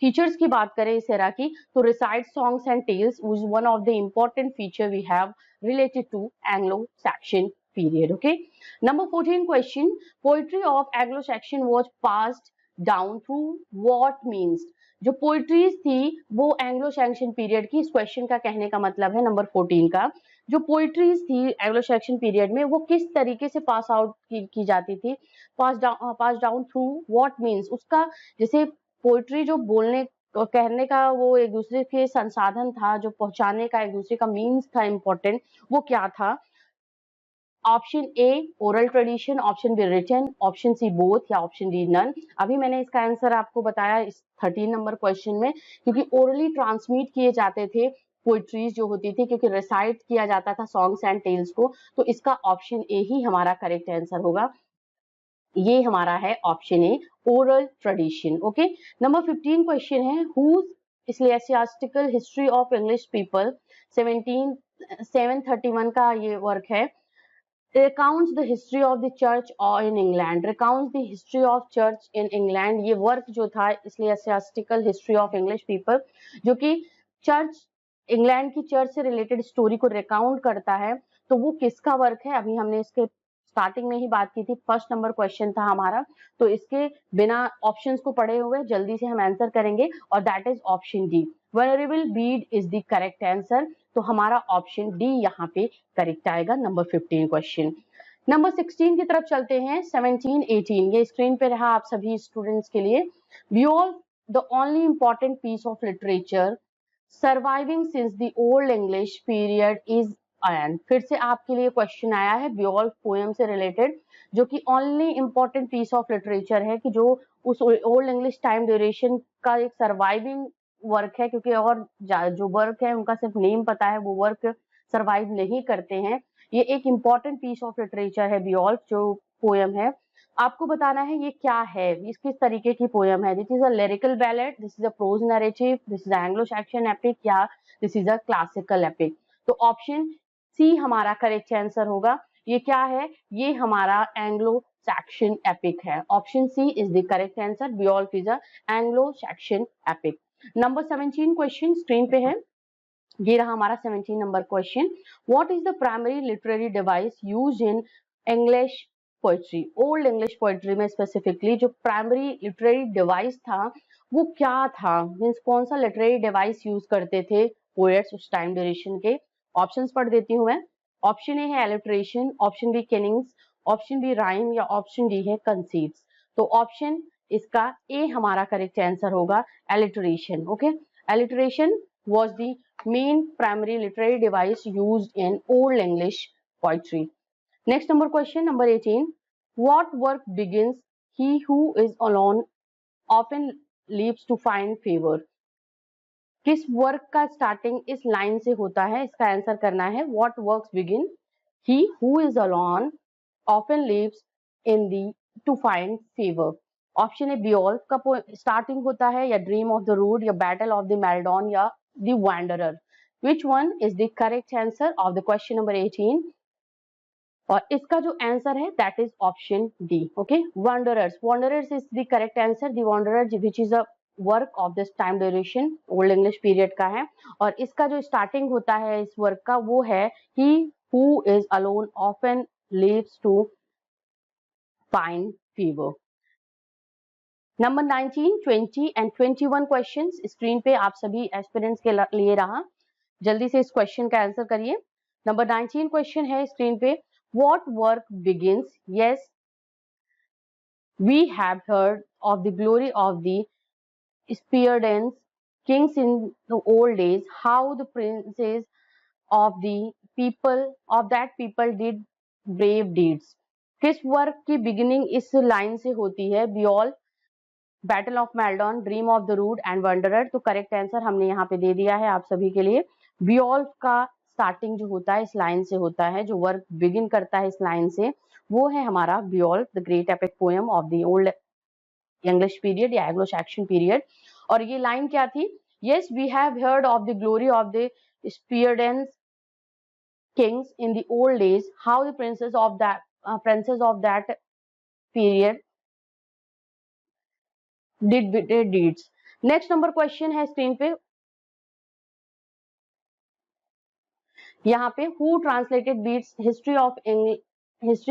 फीचर्स की बात करें इस एरा की, तो recite songs and tales was one of the important feature we have related to Anglo Saxon period. Okay, number 14 question, poetry of Anglo Saxon was passed down through what means. जो poetries थी वो Anglo Saxon period की, इस question का कहने का मतलब है नंबर 14 का, जो पोइट्रीज थी एंग्लो सैक्सन पीरियड में वो किस तरीके से पास आउट की जाती थी? पास डाउन थ्रू व्हाट मीन्स, उसका जैसे पोइट्री जो बोलने कहने का वो एक दूसरे के संसाधन था, जो पहुंचाने का एक दूसरे का मीन्स था इम्पोर्टेंट, वो क्या था? Option A oral tradition, option B written, option C both, या ऑप्शन डी नन। अभी मैंने इसका आंसर आपको बताया इस 13 नंबर क्वेश्चन में, क्योंकि ओरली ट्रांसमिट किए जाते थे पोइट्रीज जो होती थी, क्योंकि रिसाइट किया जाता था सॉन्ग्स एंड टेल्स को, तो इसका ऑप्शन ए ही हमारा करेक्ट आंसर होगा। ये हमारा है option A, oral tradition. Okay, number 15 question है, whose ecclesiastical history of English people 731 का ये वर्क है। recounts the history of the church in England, recounts the history of church in England। ये work जो था ecclesiastical history of English people, जो कि church, England की चर्च से रिलेटेड स्टोरी को रिकाउंट करता है, तो वो किसका वर्क है? अभी हमने इसके स्टार्टिंग में ही बात की थी, फर्स्ट नंबर क्वेश्चन था हमारा, तो इसके बिना ऑप्शंस को पढ़े हुए जल्दी से हम आंसर करेंगे, और that is option D, venerable Beed is the correct answer. तो हमारा ऑप्शन डी यहाँ पे करेक्ट आएगा, नंबर 15 क्वेश्चन। नंबर 16 की तरफ चलते हैं, 17, 18, ये स्क्रीन पे रहा आप सभी स्टूडेंट्स के लिए। Beyond the only important piece of literature surviving since the old English period is ion. फिर से आपके लिए क्वेश्चन आया है बियॉल्फ पोएम से रिलेटेड, जो कि only important piece of literature है, कि जो उस ओल्ड इंग्लिश टाइम ड्यूरेशन का एक सर्वाइविंग वर्क है, क्योंकि और जो वर्क है उनका सिर्फ नेम पता है, वो वर्क सर्वाइव नहीं करते हैं। ये एक इंपॉर्टेंट पीस ऑफ लिटरेचर है बियॉल्फ जो पोएम है। आपको बताना है ये क्या है, इस किस तरीके की पोएम है। This is a lyrical ballad, this is a prose narrative, this is Anglo Saxon epic, या this is a classical epic. तो ऑप्शन सी हमारा करेक्ट आंसर होगा। ये क्या है? ये हमारा एंग्लो सैक्सन एपिक है। Option C is the correct answer, Beowulf is a Anglo Saxon epic. Number 17 question screen पे है, ये रहा हमारा 17 number question. What is the primary literary device used in English poetry? Old English poetry में specifically जो primary literary device था वो क्या था, मीन्स कौन सा लिटरेरी डिवाइस यूज करते थे पोएट्स उस टाइम ड्यूरेशन के? ऑप्शंस पढ़ देती हूँ मैं। ऑप्शन ए है alliteration, option B kennings, option B rhyme, या ऑप्शन डी है कंसीट्स। तो ऑप्शन इसका ए हमारा करेक्ट आंसर होगा, alliteration. Okay, alliteration was the main primary literary device used in Old English poetry. Next number question, number 18. What work begins, he who is alone often leaves to find favor? किस work का starting इस line से होता है? इसका answer करना है। What works begin, he who is alone often lives in the to find favor। Option A Beowulf का स्टार्टिंग होता है, या ड्रीम ऑफ द रूड, या बैटल ऑफ द मेल्डॉन, या the Wanderer. Which one is the correct answer of the question number 18? और इसका जो आंसर है that is option D. Okay, wanderers, wanderers is the correct answer. The Wanderer which is a work of this time duration, Old English period का है, और इसका जो स्टार्टिंग होता है इस वर्क का वो है he who is alone often lives to find favour. Number 19, 20 and 21 questions screen पे आप सभी एस्पिरेंट्स के लिए रहा, जल्दी से इस क्वेश्चन का आंसर करिए। नंबर 19 क्वेश्चन है स्क्रीन पे, what work begins, yes we have heard of the glory of the Spear Danes kings in the old days, how the princes of the people of that people did brave deeds. किस work की beginning इस line से होती है? Beowulf, Battle of Maldon, Dream of the Rood and Wanderer. तो correct answer हमने यहाँ पे दे दिया है आप सभी के लिए। बियॉल्फ का स्टार्टिंग जो होता है इस लाइन से होता है, जो वर्क बिगिन करता है इस लाइन से वो है हमारा Beowulf, the great epic poem of the old English period या एंग्लो सैक्सन पीरियड। और ये लाइन क्या थी? Yes we have heard of the glory of the Spear Danes kings in the old days, how the princes of that period did their deeds। Next number question है screen पे, यहाँ पे who translated Bede's history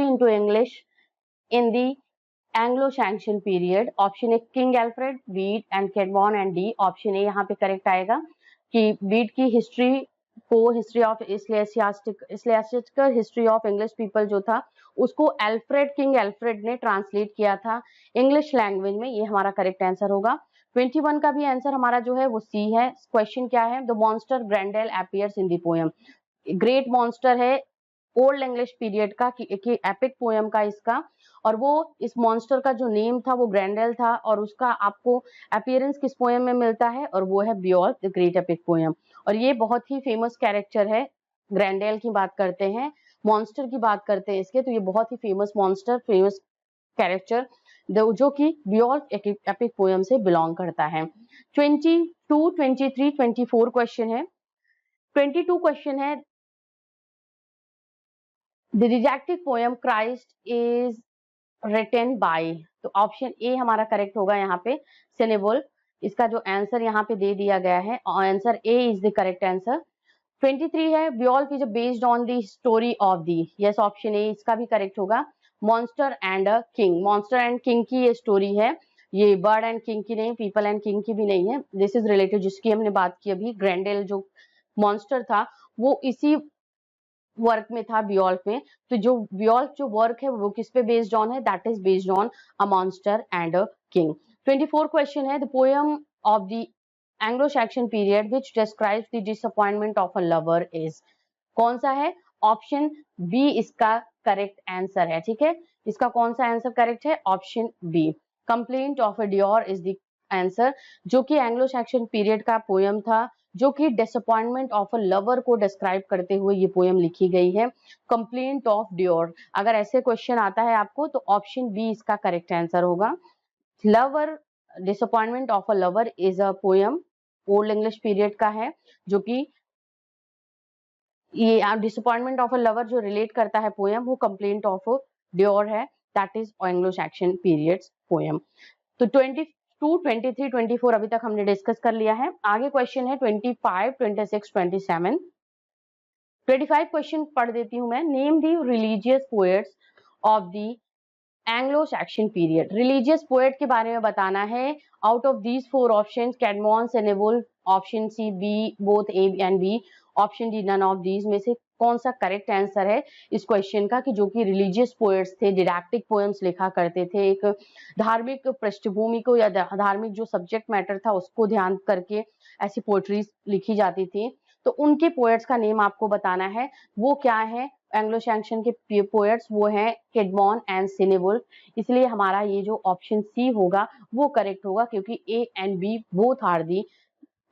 into English in the Anglo Saxon period? Option A King Alfred, Bede and Caedmon, and D option A यहाँ पे correct आएगा कि Bede की history को, history of ecclesiastical history of English people जो था उसको king Alfred ने ट्रांसलेट किया था इंग्लिश लैंग्वेज में। ये हमारा करेक्ट आंसर होगा। 21 का भी आंसर हमारा जो है वो सी है। क्वेश्चन क्या है? The monster Grendel appears in the poem. Great monster है ओल्ड इंग्लिश पीरियड का कि एपिक पोयम का इसका, और वो इस मॉन्स्टर का जो नेम था वो ग्रैंडेल था, और उसका आपको अपीयरेंस किस पोयम में मिलता है, और वो है Beowulf the great epic poem. और ये बहुत ही फेमस कैरेक्टर है। ग्रैंडेल की बात करते हैं, मॉन्स्टर की बात करते हैं इसके, तो ये बहुत ही फेमस मॉन्स्टर, फेमस कैरेक्टर जो कि बियोल्फ एपिक पोयम से बिलोंग करता है। 22, 23, 24 क्वेश्चन है। 22 क्वेश्चन है, the didactic poem Christ is written by, तो ऑप्शन ए हमारा करेक्ट होगा यहाँ पे, सेनेबल। इसका जो आंसर यहाँ पे दे दिया गया है, answer A is the correct answer. 23 है, Beowulf is based on the story of the, yes option A इसका भी करेक्ट होगा। Monster and a king, monster and king की ये स्टोरी है, ये बर्ड एंड किंग की नहीं, पीपल एंड किंग की भी नहीं है। दिस इज रिलेटेड, जिसकी हमने बात की अभी, ग्रैंडेल जो मॉन्स्टर था वो इसी वर्क में था, बियोल्फ में। तो जो बियोल्फ जो वर्क है वो किस पे बेस्ड ऑन है, that is based on a monster and a king. 24 question है, the poem of the Anglo Saxon period which describes the disappointment of a lover is, कौन सा है, ऑप्शन बी इसका करेक्ट आंसर है, ठीक है। इसका कौन सा आंसर करेक्ट है, option B, complaint of a Deor is the answer, जो कि एंग्लो सैक्सन पीरियड का पोयम था, जो कि डिसअपॉइंटमेंट ऑफ अ लवर को डिस्क्राइब करते हुए ये पोयम लिखी गई है, कंप्लेंट ऑफ डियोर। अगर ऐसे क्वेश्चन आता है आपको तो ऑप्शन बी इसका करेक्ट आंसर होगा। Lover, disappointment of a lover is a poem, old English period का है, जो कि ये डिसअपॉइंटमेंट ऑफ अ लवर जो रिलेट करता है पोयम, वो कंप्लेंट ऑफ डियोर है, that is Anglo Saxon periods poem. तो 22, 23, 24 अभी तक हमने डिस्कस कर लिया है। आगे क्वेश्चन है 25, 26, 27। 25 क्वेश्चन पढ़ देती हूँ मैं। Name the religious poets of the Anglo Saxon period, religious poet के बारे में बताना है। Out of these 4 option, Caedmon, Cynewulf, option C B both A and B, option D none of these में से कौन सा करेक्ट आंसर है इस क्वेश्चन का, कि जो कि रिलीजियस पोएट्स थे, डिडैक्टिक पोएम्स लिखा करते थे, एक धार्मिक पृष्ठभूमि को या धार्मिक जो सब्जेक्ट मैटर था उसको ध्यान करके ऐसी पोएट्रीज लिखी जाती थी। तो उनके पोएट्स का नेम आपको बताना है, वो क्या है एंग्लो सैक्सन के पोएट्स, वो हैं कैडमॉन एंड सेनेवुल्फ। इसलिए हमारा ये जो ऑप्शन सी होगा वो करेक्ट होगा, क्योंकि A and B both are the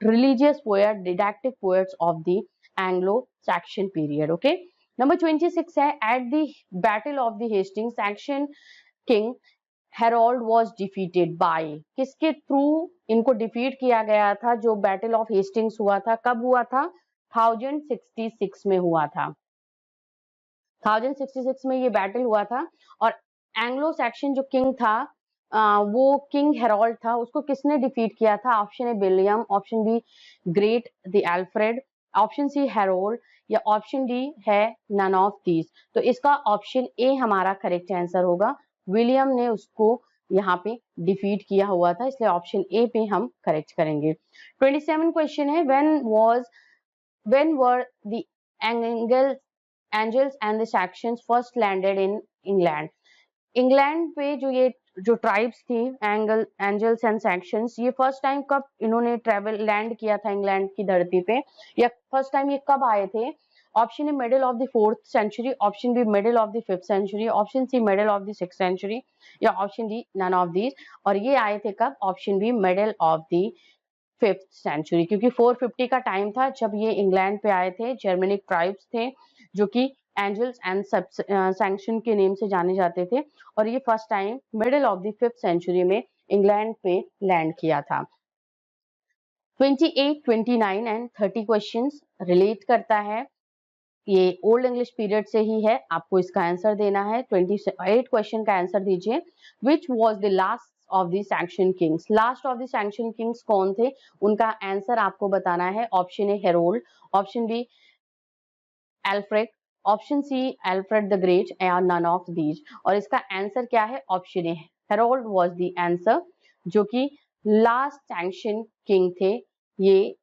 religious poet, didactic poets of the Anglo-Saxon period. Okay. Number 26 है, at the Battle of the Hastings, Saxon king Harold was defeated by, किसके through इनको defeat किया गया था, जो battle of Hastings हुआ था, कब हुआ था, 1066 में हुआ था, 1066 में ये बैटल हुआ था। और एंग्लो सैक्सन जो किंग था वो किंग हेरोल्ड था, उसको किसने डिफीट किया था, option A William, option B great the Alfred, option C Harold, या ऑप्शन डी है नन ऑफ दीज। तो इसका ऑप्शन ए हमारा करेक्ट आंसर होगा, विलियम ने उसको यहाँ पे डिफीट किया हुआ था, इसलिए ऑप्शन ए पे हम करेक्ट करेंगे। 27 क्वेश्चन है, when were the angels and the saxons first landed in England? England पे जो ट्राइब्स थी, एंजल्स एंड सैक्शंस, ये फर्स्ट टाइम कब इन्होंने ट्रेवल लैंड किया था इंग्लैंड की धरती पे, या फर्स्ट टाइम ये कब आए थे, option A middle of the 4th century, option B middle of the 5th century, option C middle of the 6th century, या option D none of these. और ये आए थे कब, option B middle of the 5th century, क्योंकि 450 का time था जब ये इंग्लैंड पे आए थे। जर्मनिक ट्राइब्स थे जो कि एंजल्स एंड सैक्सन के नेम से जाने जाते थे, और ये first time middle of the 5th century में इंग्लैंड पे लैंड किया था। 28, 29 एंड 30 क्वेश्चंस रिलेट करता है, ये ओल्ड इंग्लिश पीरियड से ही है, आपको इसका आंसर देना है। 28 क्वेश्चन का आंसर दीजिए। Which was the last of the Saxon kings, last of the Saxon kings कौन थे, उनका आंसर आपको बताना है। Option A Harold, option B Alfred, option C Alfred the great, या नन ऑफ दीज। और इसका आंसर क्या है, option A Harold was the answer, जो कि लास्ट सैक्सन किंग थे। ये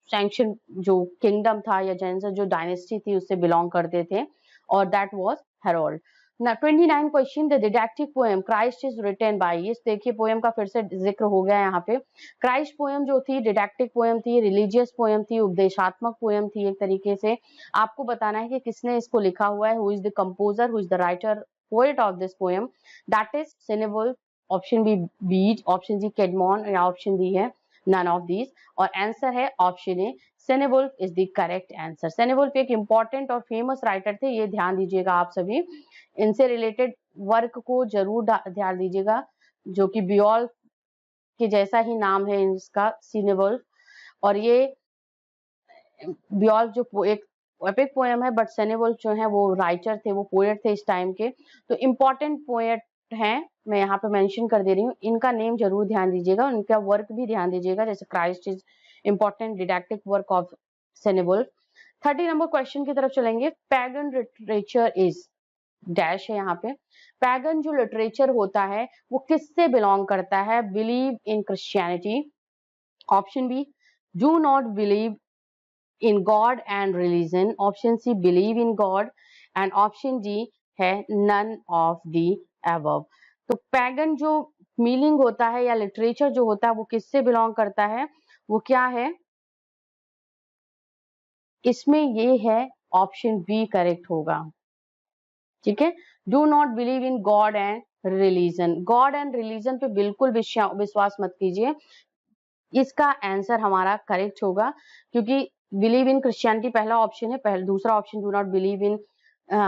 सैक्सन जो किंगडम था या जो डायनेस्टी थी उससे बिलोंग करते थे, और दैट वाज हेरोल्ड। ना 29 question, the didactic poem Christ is written by, इस देखिए पोएम का फिर से जिक्र हो गया यहाँ पे। क्राइस्ट पोएम जो थी डिडैक्टिक पोएम थी, रिलीजियस पोएम थी, उपदेशात्मक पोएम थी। एक तरीके से आपको बताना है कि किसने इसको लिखा हुआ है, who is the composer, who is the writer poet of this poem, that is Cynewulf. Option B Bede, option C Caedmon, या ऑप्शन डी है नन ऑफ दीज, और आंसर है option A Cynewulf is the correct answer. Cynewulf एक important और famous writer थे, ये ध्यान दीजिएगा आप सभी। इनसे रिलेटेड वर्क को जरूर ध्यान दीजिएगा, जो कि बियोल के जैसा ही नाम है इसका, सेनेवुल्फ। और ये बियोल जो एक एपिक पोएम है, बट सेनेवुल्फ जो है वो राइटर थे, वो पोएट थे इस टाइम के। तो इम्पोर्टेंट पोएट हैं, मैं यहाँ पे मेंशन कर दे रही हूँ, इनका नेम जरूर ध्यान दीजिएगा, उनका वर्क भी ध्यान दीजिएगा, जैसे Christ is important didactic work of Cynewulf. 30 number question की तरफ चलेंगे। पैगन लिटरेचर इज डैश है यहाँ पे। पैगन जो लिटरेचर होता है वो किससे बिलोंग करता है? Believe in Christianity, option B do not believe in God and religion, option C believe in God, and option D है नन ऑफ दी अबव। तो पैगन जो मीनिंग होता है या लिटरेचर जो होता है वो किससे बिलोंग करता है? वो क्या है इसमें? ये है ऑप्शन बी करेक्ट होगा। ठीक है, do not believe in God and religion, God and religion पे बिल्कुल विश्वास मत कीजिए, इसका आंसर हमारा करेक्ट होगा, क्योंकि बिलीव इन क्रिश्चियनिटी पहला ऑप्शन है, पहला दूसरा option do not believe in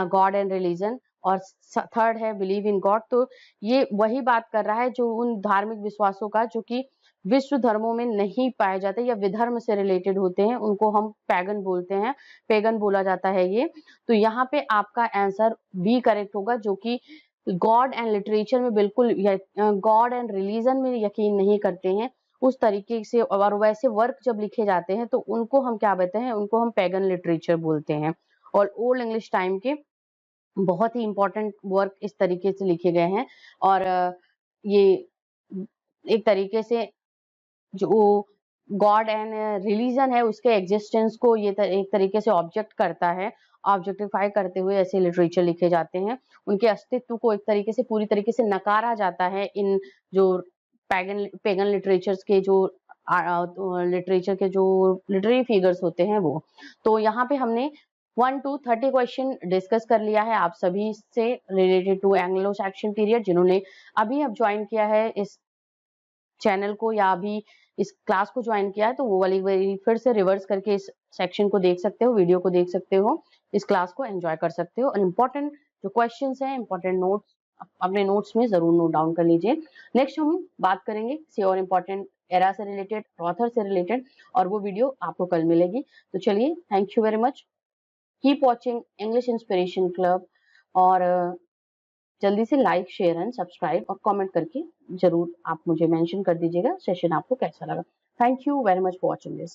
God and religion, और थर्ड है बिलीव इन गॉड। तो ये वही बात कर रहा है जो उन धार्मिक विश्वासों का जो कि विश्व धर्मों में नहीं पाए जाते या विधर्म से रिलेटेड होते हैं, उनको हम पैगन बोलते हैं, पेगन बोला जाता है ये। तो यहाँ पे आपका आंसर बी करेक्ट होगा, जो कि गॉड एंड लिटरेचर में बिल्कुल, गॉड एंड रिलीजन में यकीन नहीं करते हैं उस तरीके से, और वैसे वर्क जब लिखे जाते हैं तो उनको हम क्या बोलते हैं? उनको हम पैगन लिटरेचर बोलते हैं। और ओल्ड इंग्लिश टाइम के बहुत ही इंपॉर्टेंट वर्क इस तरीके से लिखे गए हैं, और ये एक तरीके से जो गॉड एंड रिलीजन है उसके एग्जिस्टेंस को ये एक तरीके से ऑब्जेक्ट करता है, ऑब्जेक्टिफाई करते हुए ऐसे लिटरेचर लिखे जाते हैं, उनके अस्तित्व को एक तरीके से पूरी तरीके से नकारा जाता है इन जो पेगन लिटरेचर्स के जो लिटरेचर के जो लिटरेरी फिगर्स होते हैं वो। तो यहाँ पे हमने 1 to 30 क्वेश्चन डिस्कस कर लिया है आप सभी से related to Anglo Saxon period. जिन्होंने अभी अब ज्वाइन किया है इस चैनल को या अभी इस क्लास को ज्वाइन किया है, तो वो वाली फिर से रिवर्स करके इस सेक्शन को देख सकते हो, वीडियो को देख सकते हो, इस क्लास को एंजॉय कर सकते हो। और इम्पोर्टेंट जो क्वेश्चंस हैं, इम्पोर्टेंट नोट्स अपने नोट्स में जरूर नोट डाउन कर लीजिए। नेक्स्ट हम बात करेंगे किसी और इम्पोर्टेंट एरा से रिलेटेड, ऑथर से रिलेटेड, और वो वीडियो आपको कल मिलेगी। तो चलिए, thank you very much, keep watching English inspiration club, और जल्दी से लाइक, शेयर एंड सब्सक्राइब और कमेंट करके जरूर आप मुझे मेंशन कर दीजिएगा सेशन आपको कैसा लगा। Thank you very much for watching this.